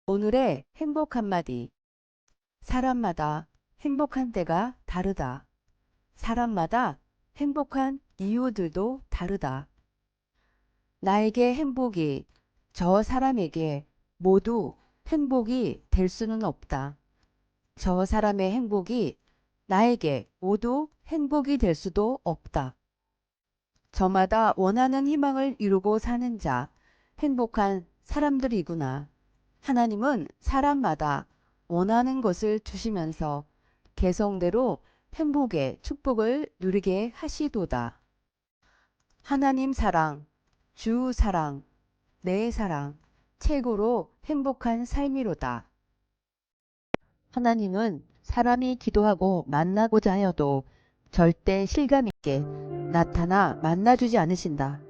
오늘의 행복 한마디. 사람마다 행복한 때가 다르다. 사람마다 행복한 이유들도 다르다. 나에게 행복이 저 사람에게 모두 행복이 될 수는 없다. 저 사람의 행복이 나에게 모두 행복이 될 수도 없다. 저마다 원하는 희망을 이루고 사는 자, 행복한 사람들이구나. 하나님은 사람마다 원하는 것을 주시면서 개성대로 행복의 축복을 누리게 하시도다. 하나님 사랑, 주 사랑, 내 사랑, 최고로 행복한 삶이로다. 하나님은 사람이 기도하고 만나고자 하여도 절대 실감 있게 나타나 만나주지 않으신다.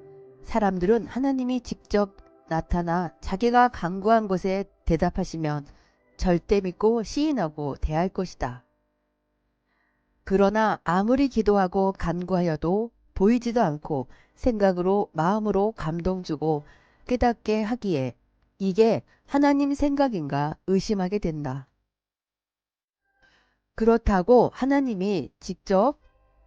사람들은 하나님이 직접 나타나 자기가 간구한 것에 대답하시면 절대 믿고 시인하고 대할 것이다. 그러나 아무리 기도하고 간구하여도 보이지도 않고 생각으로 마음으로 감동 주고 깨닫게 하기에 이게 하나님 생각인가 의심하게 된다. 그렇다고 하나님이 직접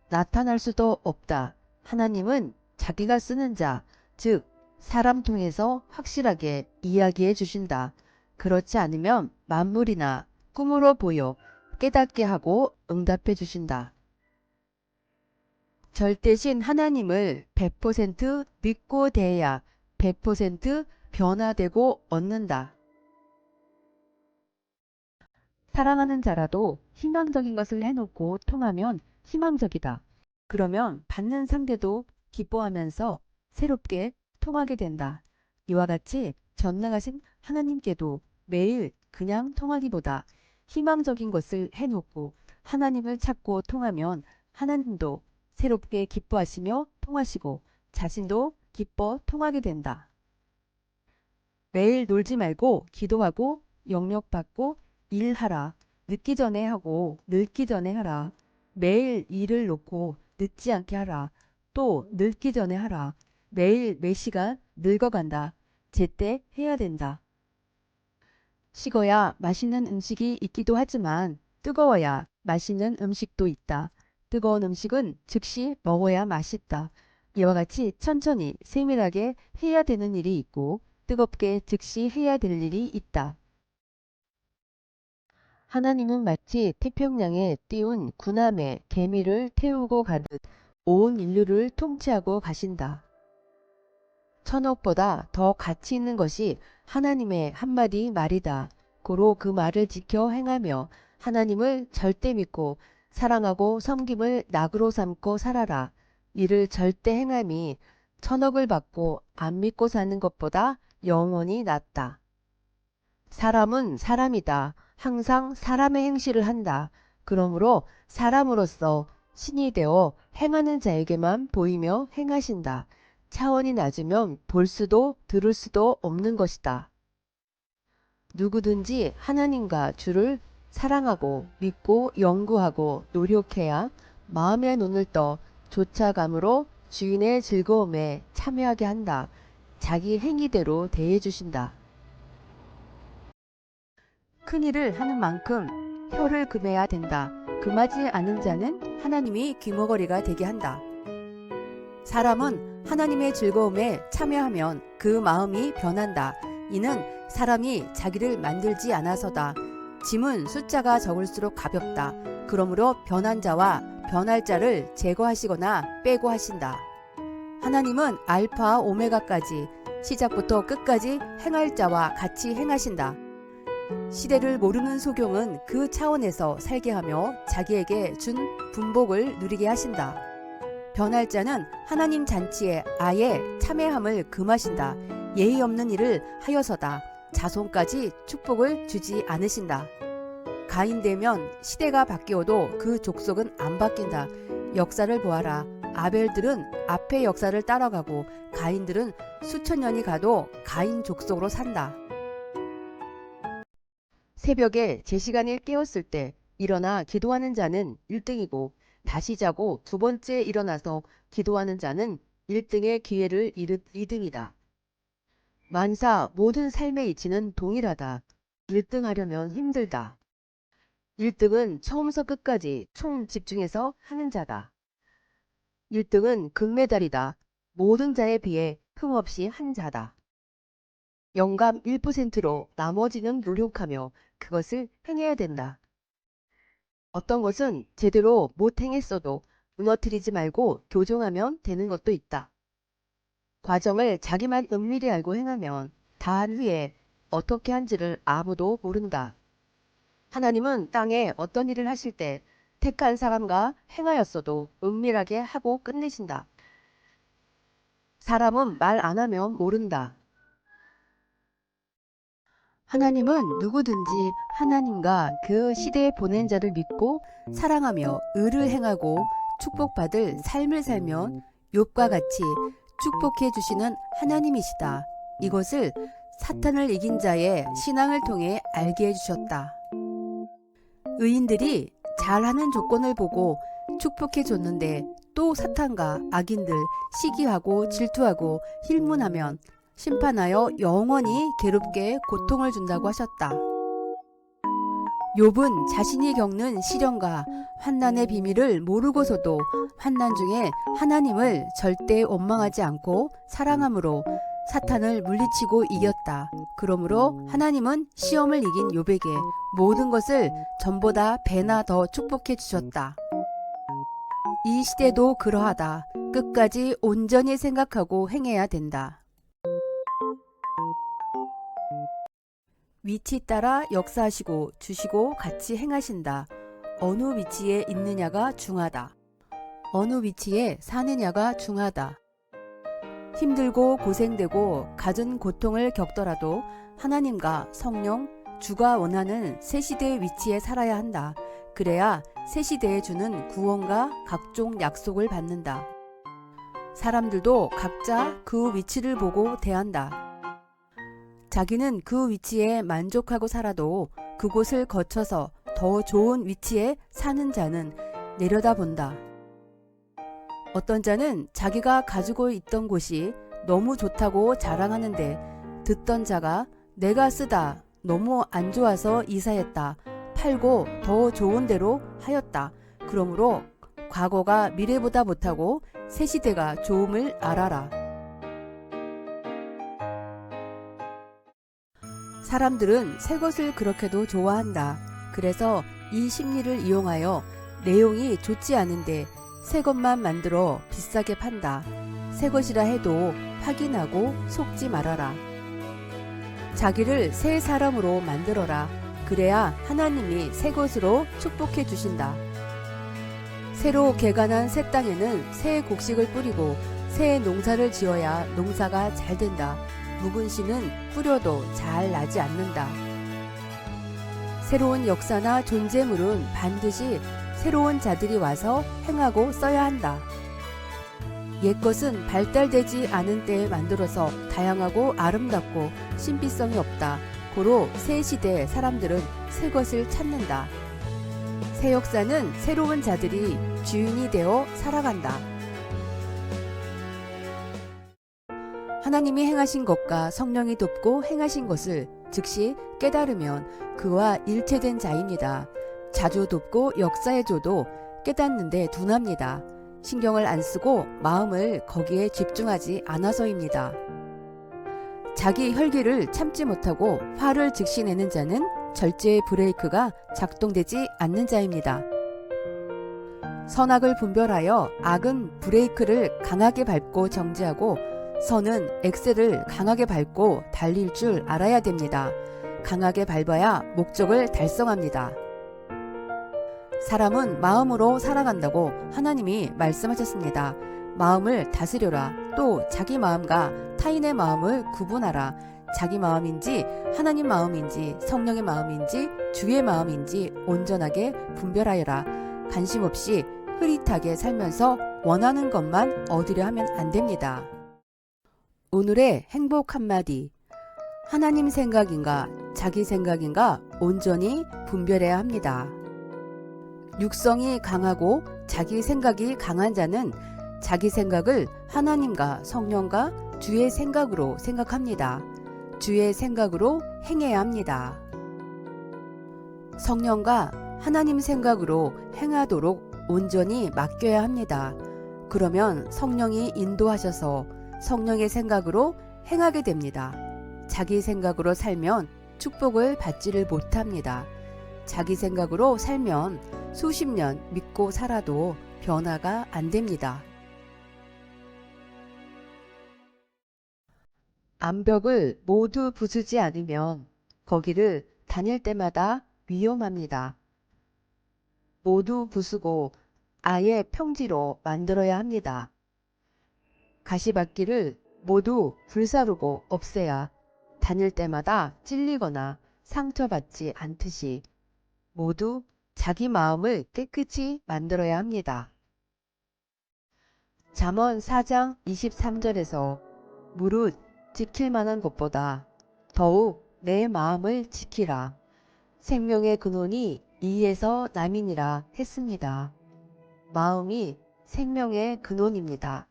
나타날 수도 없다. 하나님은 자기가 쓰는 자, 즉 사람 통해서 확실하게 이야기해 주신다. 그렇지 않으면 만물이나 꿈으로 보여 깨닫게 하고 응답해 주신다. 절대신 하나님을 100% 믿고 대해야 100% 변화되고 얻는다. 사랑하는 자라도 희망적인 것을 해놓고 통하면 희망적이다. 그러면 받는 상대도 기뻐하면서 새롭게 통하게 된다. 이와 같이 전능하신 하나님께도 매일 그냥 통하기보다 희망적인 것을 해놓고 하나님을 찾고 통하면 하나님도 새롭게 기뻐하시며 통하시고 자신도 기뻐 통하게 된다. 매일 놀지 말고 기도하고 영역받고 일하라. 늦기 전에 하고 늙기 전에 하라. 매일 일을 놓고 늦지 않게 하라. 또 늙기 전에 하라. 매일 몇 시간 늙어간다. 제때 해야 된다. 식어야 맛있는 음식이 있기도 하지만 뜨거워야 맛있는 음식도 있다. 뜨거운 음식은 즉시 먹어야 맛있다. 이와 같이 천천히 세밀하게 해야 되는 일이 있고 뜨겁게 즉시 해야 될 일이 있다. 하나님은 마치 태평양에 띄운 군함에 개미를 태우고 가듯 온 인류를 통치하고 가신다. 천억보다 더 가치 있는 것이 하나님의 한마디 말이다. 고로 그 말을 지켜 행하며 하나님을 절대 믿고 사랑하고 섬김을 낙으로 삼고 살아라. 이를 절대 행함이 천억을 받고 안 믿고 사는 것보다 영원히 낫다. 사람은 사람이다. 항상 사람의 행실을 한다. 그러므로 사람으로서 신이 되어 행하는 자에게만 보이며 행하신다. 차원이 낮으면 볼 수도 들을 수도 없는 것이다. 누구든지 하나님과 주를 사랑하고 믿고 연구하고 노력해야 마음의 눈을 떠 쫓아감으로 주인의 즐거움에 참여하게 한다. 자기 행위대로 대해주신다. 큰 일을 하는 만큼 혀를 금해야 된다. 금하지 않은 자는 하나님이 귀머거리가 되게 한다. 사람은 하나님의 즐거움에 참여하면 그 마음이 변한다. 이는 사람이 자기를 만들지 않아서다. 짐은 숫자가 적을수록 가볍다. 그러므로 변한 자와 변할 자를 제거하시거나 빼고 하신다. 하나님은 알파 오메가까지 시작부터 끝까지 행할 자와 같이 행하신다. 시대를 모르는 소경은 그 차원에서 살게 하며 자기에게 준 분복을 누리게 하신다. 변할 자는 하나님 잔치에 아예 참여함을 금하신다. 예의 없는 일을 하여서다. 자손까지 축복을 주지 않으신다. 가인되면 시대가 바뀌어도 그 족속은 안 바뀐다. 역사를 보아라. 아벨들은 앞의 역사를 따라가고 가인들은 수천 년이 가도 가인 족속으로 산다. 새벽에 제 시간에 깨었을 때 일어나 기도하는 자는 1등이고 다시 자고 두 번째 일어나서 기도하는 자는 1등의 기회를 잃은 2등이다. 만사 모든 삶의 이치는 동일하다. 1등 하려면 힘들다. 1등은 처음부터 끝까지 총 집중해서 하는 자다. 1등은 금메달이다. 모든 자에 비해 흠없이 한 자다. 영감 1%로 나머지는 노력하며 그것을 행해야 된다. 어떤 것은 제대로 못 행했어도 무너뜨리지 말고 교정하면 되는 것도 있다. 과정을 자기만 은밀히 알고 행하면 다한 후에 어떻게 한지를 아무도 모른다. 하나님은 땅에 어떤 일을 하실 때 택한 사람과 행하였어도 은밀하게 하고 끝내신다. 사람은 말 안 하면 모른다. 하나님은 누구든지 하나님과 그 시대에 보낸 자를 믿고 사랑하며 의를 행하고 축복받을 삶을 살면 욥과 같이 축복해 주시는 하나님이시다. 이것을 사탄을 이긴 자의 신앙을 통해 알게 해주셨다. 의인들이 잘하는 조건을 보고 축복해 줬는데 또 사탄과 악인들 시기하고 질투하고 힐문하면 심판하여 영원히 괴롭게 고통을 준다고 하셨다. 욥은 자신이 겪는 시련과 환난의 비밀을 모르고서도 환난 중에 하나님을 절대 원망하지 않고 사랑함으로 사탄을 물리치고 이겼다. 그러므로 하나님은 시험을 이긴 욥에게 모든 것을 전보다 배나 더 축복해 주셨다. 이 시대도 그러하다. 끝까지 온전히 생각하고 행해야 된다. 위치 따라 역사하시고 주시고 같이 행하신다. 어느 위치에 있느냐가 중하다. 어느 위치에 사느냐가 중하다. 힘들고 고생되고 갖은 고통을 겪더라도 하나님과 성령, 주가 원하는 새 시대의 위치에 살아야 한다. 그래야 새 시대에 주는 구원과 각종 약속을 받는다. 사람들도 각자 그 위치를 보고 대한다. 자기는 그 위치에 만족하고 살아도 그곳을 거쳐서 더 좋은 위치에 사는 자는 내려다본다. 어떤 자는 자기가 가지고 있던 곳이 너무 좋다고 자랑하는데 듣던 자가 내가 쓰다 너무 안 좋아서 이사했다. 팔고 더 좋은 데로 하였다. 그러므로 과거가 미래보다 못하고 새 시대가 좋음을 알아라. 사람들은 새 것을 그렇게도 좋아한다. 그래서 이 심리를 이용하여 내용이 좋지 않은데 새 것만 만들어 비싸게 판다. 새 것이라 해도 확인하고 속지 말아라. 자기를 새 사람으로 만들어라. 그래야 하나님이 새 것으로 축복해 주신다. 새로 개간한 새 땅에는 새 곡식을 뿌리고 새 농사를 지어야 농사가 잘 된다. 묵은 씨는 뿌려도 잘 나지 않는다. 새로운 역사나 존재물은 반드시 새로운 자들이 와서 행하고 써야 한다. 옛것은 발달되지 않은 때에 만들어서 다양하고 아름답고 신비성이 없다. 고로 새 시대의 사람들은 새 것을 찾는다. 새 역사는 새로운 자들이 주인이 되어 살아간다. 하나님이 행하신 것과 성령이 돕고 행하신 것을 즉시 깨달으면 그와 일체된 자입니다. 자주 돕고 역사해줘도 깨닫는데 둔합니다. 신경을 안 쓰고 마음을 거기에 집중하지 않아서입니다. 자기 혈기를 참지 못하고 화를 즉시 내는 자는 절제의 브레이크가 작동되지 않는 자입니다. 선악을 분별하여 악은 브레이크를 강하게 밟고 정지하고 선은 엑셀을 강하게 밟고 달릴 줄 알아야 됩니다. 강하게 밟아야 목적을 달성합니다. 사람은 마음으로 살아간다고 하나님이 말씀하셨습니다. 마음을 다스려라. 또 자기 마음과 타인의 마음을 구분하라. 자기 마음인지 하나님 마음인지 성령의 마음인지 주의 마음인지 온전하게 분별하여라. 관심 없이 흐릿하게 살면서 원하는 것만 얻으려 하면 안 됩니다. 오늘의 행복 한마디. 하나님 생각인가 자기 생각인가 온전히 분별해야 합니다. 육성이 강하고 자기 생각이 강한 자는 자기 생각을 하나님과 성령과 주의 생각으로 생각합니다. 주의 생각으로 행해야 합니다. 성령과 하나님 생각으로 행하도록 온전히 맡겨야 합니다. 그러면 성령이 인도하셔서 성령의 생각으로 행하게 됩니다. 자기 생각으로 살면 축복을 받지를 못합니다. 자기 생각으로 살면 수십 년 믿고 살아도 변화가 안 됩니다. 암벽을 모두 부수지 않으면 거기를 다닐 때마다 위험합니다. 모두 부수고 아예 평지로 만들어야 합니다. 가시밭길을 모두 불사르고 없애야 다닐 때마다 찔리거나 상처받지 않듯이 모두 자기 마음을 깨끗이 만들어야 합니다. 잠언 4장 23절에서 무릇 지킬 만한 것보다 더욱 내 마음을 지키라. 생명의 근원이 이에서 남이니라 했습니다. 마음이 생명의 근원입니다.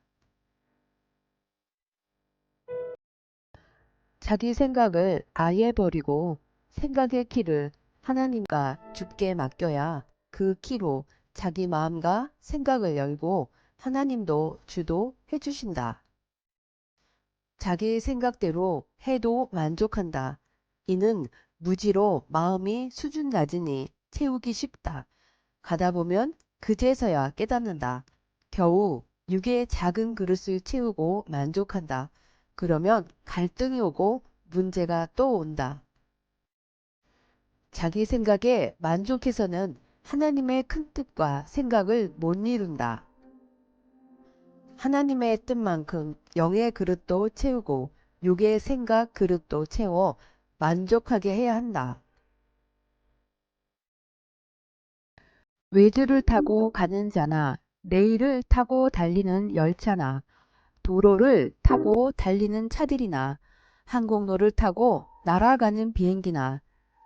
자기 생각을 아예 버리고 생각의 키를 하나님과 주께 맡겨야 그 키로 자기 마음과 생각을 열고 하나님도 주도해 주신다. 자기 생각대로 해도 만족한다. 이는 무지로 마음이 수준 낮으니 채우기 쉽다. 가다 보면 그제서야 깨닫는다. 겨우 육의 작은 그릇을 채우고 만족한다. 그러면 갈등이 오고 문제가 또 온다. 자기 생각에 만족해서는 하나님의 큰 뜻과 생각을 못 이룬다. 하나님의 뜻만큼 영의 그릇도 채우고 육의 생각 그릇도 채워 만족하게 해야 한다. 외주를 타고 가는 자나 레일을 타고 달리는 열차나 도로를 타고 달리는 차들이나 항공로를 타고 날아가는 비행기나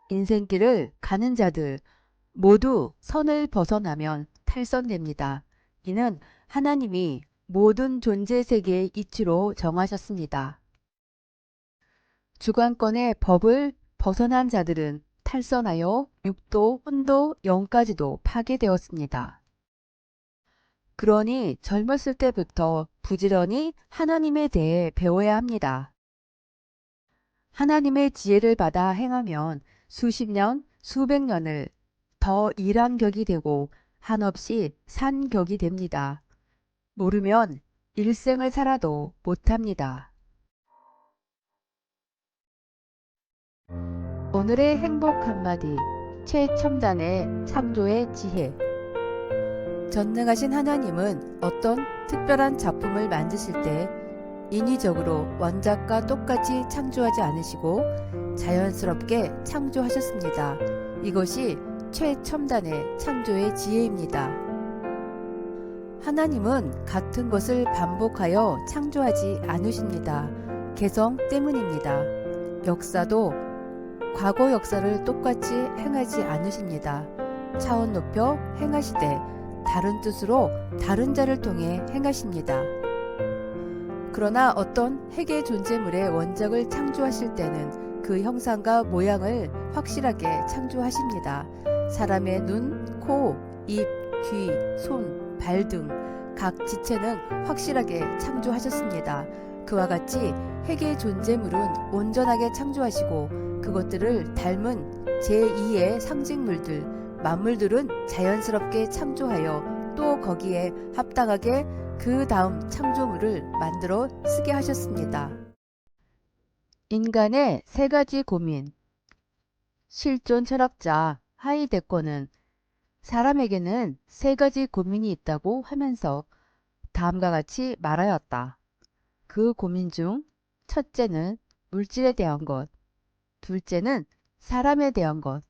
인생길을 가는 자들 모두 선을 벗어나면 탈선됩니다. 이는 하나님이 모든 존재 세계의 이치로 정하셨습니다. 주관권의 법을 벗어난 자들은 탈선하여 육도, 혼도, 영까지도 파괴되었습니다. 그러니 젊었을 때부터 부지런히 하나님에 대해 배워야 합니다. 하나님의 지혜를 받아 행하면 수십 년, 수백 년을 더 일한 격이 되고 한없이 산 격이 됩니다. 모르면 일생을 살아도 못합니다. 오늘의 행복 한마디, 최첨단의 창조의 지혜. 전능하신 하나님은 어떤 특별한 작품을 만드실 때 인위적으로 원작과 똑같이 창조하지 않으시고 자연스럽게 창조하셨습니다. 이것이 최첨단의 창조의 지혜입니다. 하나님은 같은 것을 반복하여 창조하지 않으십니다. 개성 때문입니다. 역사도 과거 역사를 똑같이 행하지 않으십니다. 차원 높여 행하시되 다른 뜻으로 다른 자를 통해 행하십니다. 그러나 어떤 핵의 존재물의 원작을 창조하실 때는 그 형상과 모양을 확실하게 창조하십니다. 사람의 눈, 코, 입, 귀, 손, 발 등 각 지체는 확실하게 창조하셨습니다. 그와 같이 핵의 존재물은 온전하게 창조하시고 그것들을 닮은 제2의 상징물들, 만물들은 자연스럽게 창조하여 또 거기에 합당하게 그 다음 창조물을 만들어 쓰게 하셨습니다. 인간의 세 가지 고민. 실존 철학자 하이데거는 사람에게는 세 가지 고민이 있다고 하면서 다음과 같이 말하였다. 그 고민 중 첫째는 물질에 대한 것, 둘째는 사람에 대한 것,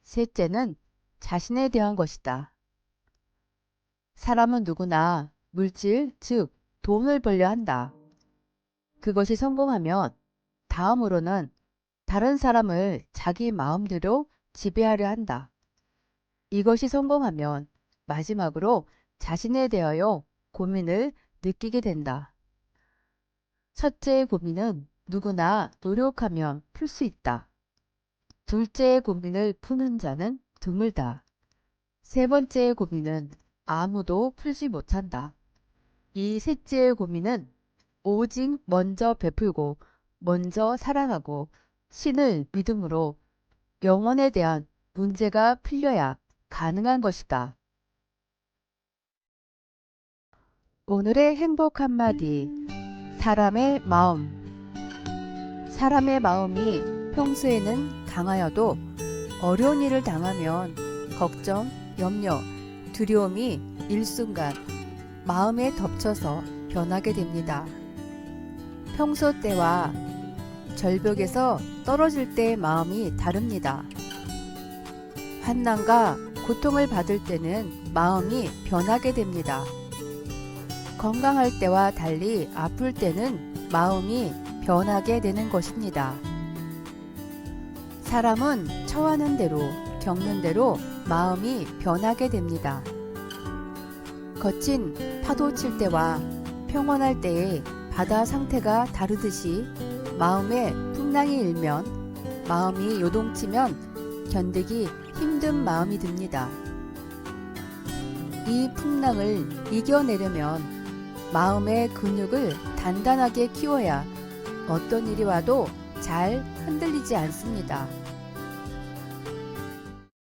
셋째는 자신에 대한 것이다. 사람은 누구나 물질, 즉 돈을 벌려 한다. 그것이 성공하면 다음으로는 다른 사람을 자기 마음대로 지배하려 한다. 이것이 성공하면 마지막으로 자신에 대하여 고민을 느끼게 된다. 첫째의 고민은 누구나 노력하면 풀 수 있다. 둘째의 고민을 푸는 자는 드물다. 세 번째의 고민은 아무도 풀지 못한다. 이 셋째의 고민은 오직 먼저 베풀고 먼저 사랑하고 신을 믿음으로 영혼에 대한 문제가 풀려야 가능한 것이다. 오늘의 행복 한마디. 사람의 마음. 사람의 마음이 평소에는 강하여도 어려운 일을 당하면 걱정, 염려, 두려움이 일순간 마음에 덮쳐서 변하게 됩니다. 평소 때와 절벽에서 떨어질 때의 마음이 다릅니다. 환난과 고통을 받을 때는 마음이 변하게 됩니다. 건강할 때와 달리 아플 때는 마음이 변하게 되는 것입니다. 사람은 처하는 대로, 겪는 대로 마음이 변하게 됩니다. 거친 파도 칠 때와 평온할 때의 바다 상태가 다르듯이 마음에 풍랑이 일면, 마음이 요동치면 견디기 힘든 마음이 듭니다. 이 풍랑을 이겨내려면 마음의 근육을 단단하게 키워야 어떤 일이 와도 잘 흔들리지 않습니다.